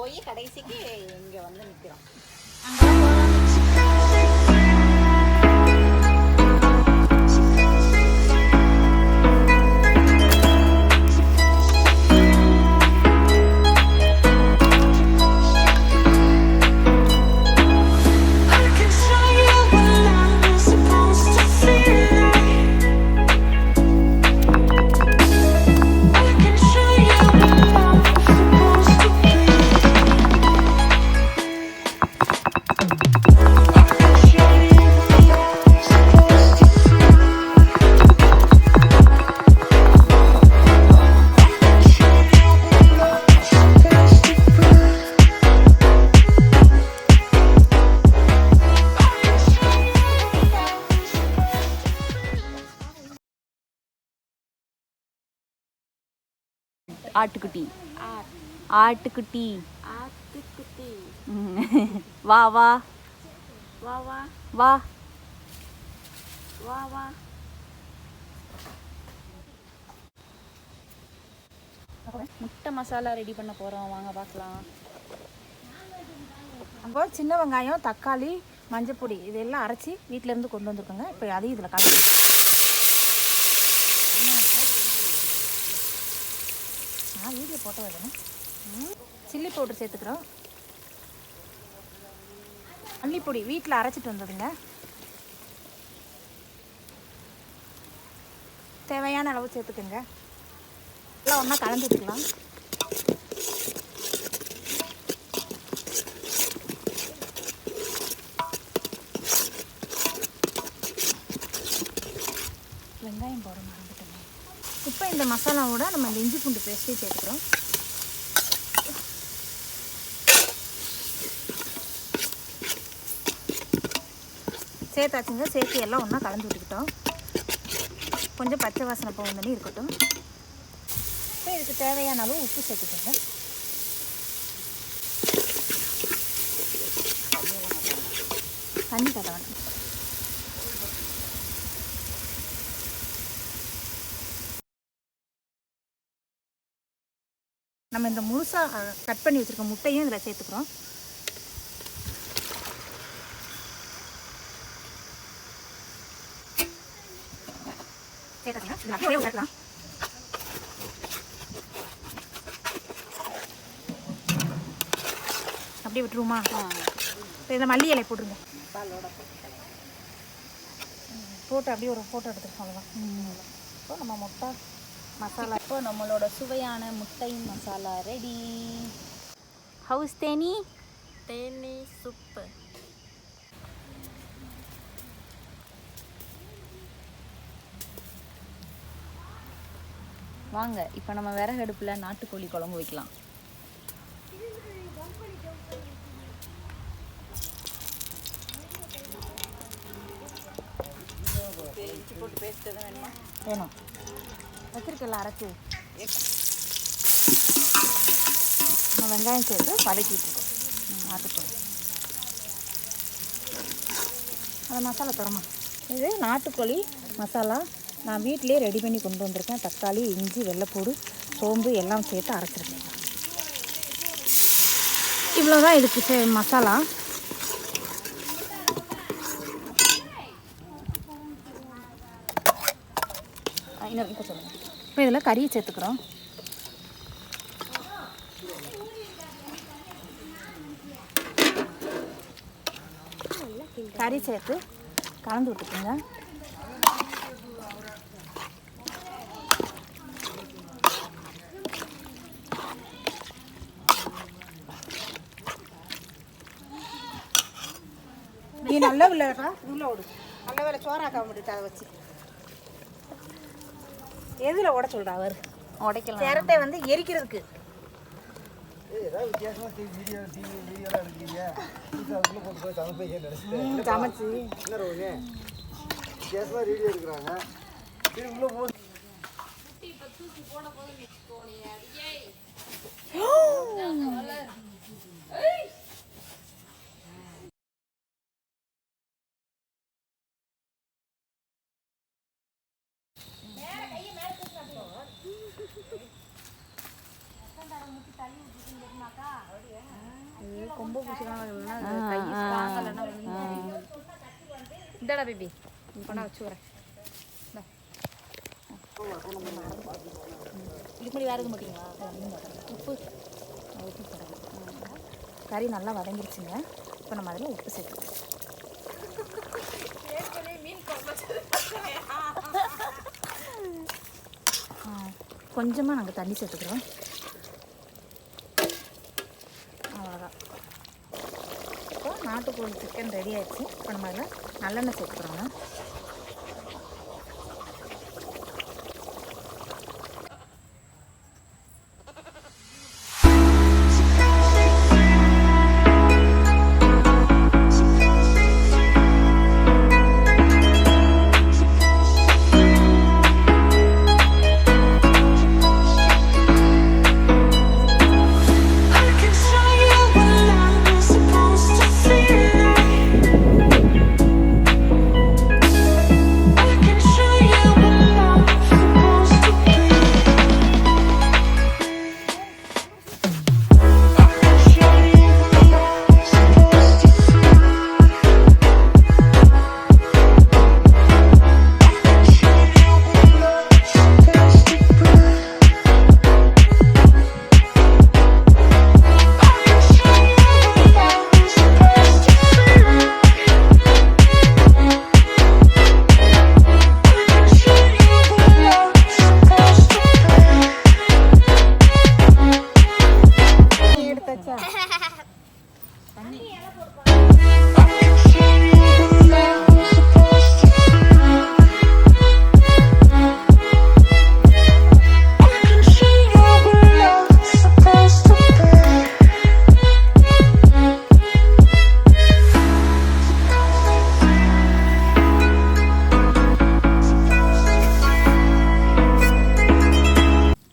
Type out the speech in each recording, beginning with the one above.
போய் கடைசிக்கு இங்கே வந்து நிற்கிறோம். ஆட்டுக்குட்டி ஆட்டுக்குட்டி ஆட்டுக்குட்டி வா வா வா வா வா வா வா. முட்டை மசாலா ரெடி பண்ண போகிறோம், வாங்க பார்க்கலாம். நம்ம சின்ன வெங்காயம், தக்காளி, மஞ்சப்பொடி இதெல்லாம் அரைச்சி வீட்டிலேருந்து கொண்டு வந்துருக்கோங்க. இப்போ அதையும் இதில் கலந்து வீடியோ போட்டோ வைக்கணும். சில்லி பவுடர் சேர்த்துக்கிறோம். மல்லிப்பொடி வீட்டில் அரைச்சிட்டு வந்ததுங்க. தேவையான அளவு சேர்த்துக்குங்க. எல்லாம் ஒன்றா கலந்து விட்டுக்கலாம். வெங்காயம் போட மறந்துட்டோங்க. இப்போ இந்த மசாலாவோட நம்ம இந்த இஞ்சி பூண்டு பேஸ்ட்டையும் சேர்த்துக்கிறோம். சேர்த்தாச்சுங்க. சேர்த்து எல்லாம் ஒன்றா கலந்து விட்டுக்கிட்டோம். கொஞ்சம் பச்சை வாசனை போகும் தண்ணி இருக்கட்டும். இப்போ இதுக்கு தேவையான அளவு உப்பு சேர்த்துக்கோங்க. தண்ணி கட்ட வேணும். நம்ம இந்த முழுசாக கட் பண்ணி வச்சுருக்க முட்டையும் இதில் சேர்த்துக்கிறோம். சேர்த்துக்கலாம். அப்படியே விட்டுருவோமா? இப்போ இதில் மல்லி இலை போட்டுருங்க. போட்டு அப்படியே ஒரு ஃபோட்டோ எடுத்துருக்கோம். அவ்வளோதான். இப்போ நம்ம முட்டை மசாலா, இப்போ நம்மளோட சுவையான முட்டை masala ready. House Theni Theni soup. வாங்க இப்போ நம்ம விறகு அடுப்பில் நாட்டுக்கோழி குழம்பு வைக்கலாம். இஞ்சி போட்டு பேஸ்ட் எதுவும் வேணுமா? வேணும். வச்சிருக்கெல்லாம் அரைச்சி நம்ம வெங்காயம் சேர்த்து வதக்கிட்டுருக்கோம். நாட்டுக்கோழி அந்த மசாலா தரமா. இது நாட்டுக்கோழி மசாலா நான் வீட்டிலே ரெடி பண்ணி கொண்டு வந்திருக்கேன். தக்காளி, இஞ்சி, வெள்ளைப்பூடு, சோம்பு எல்லாம் சேர்த்து அரைச்சிருக்கேன். இவ்வளோதான் இதுக்கு மசாலா. இப்போ இதில் கறியை சேர்த்துக்கிறோம். கறி சேர்த்து கலந்து விட்டுக்குங்க. நீ நல்ல விளையாடுறா, உள்ள ஓடு. நல்ல வேலை சோறாக்க முடியுது. அதை வச்சு எதில் உட சொல்கிறா? அவர் உடைக்கலாம். சிரட்டை வந்து எரிக்கிறதுக்கு. சமைச்சு கொம்பு பிடிச்சிக்கலாம் இந்தடா பேபி கொண்டா வச்சு வரேன். இதுக்கு வேறு எதுவும் மாட்டிங்களா? உப்பு போடணும். கறி நல்லா வதங்கிருச்சுங்க. இப்போ நம்ம அதில் உப்பு சேர்த்துக்கலாம். கொஞ்சமாக நாங்கள் தண்ணி சேர்த்துக்கிறோம். அவ்வளோதான். இப்போ நாட்டுக்கோழி சிக்கன் ரெடி ஆகிடுச்சு. இப்போ நம்ம அதில் நல்லெண்ணெய் சேர்த்துக்கிறோங்க.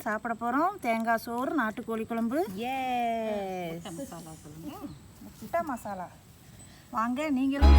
சாப்பிட போகிறோம் தேங்காய் சோறு, நாட்டுக்கோழி குழம்பு. முட்டை மசாலா. வாங்க நீங்களும்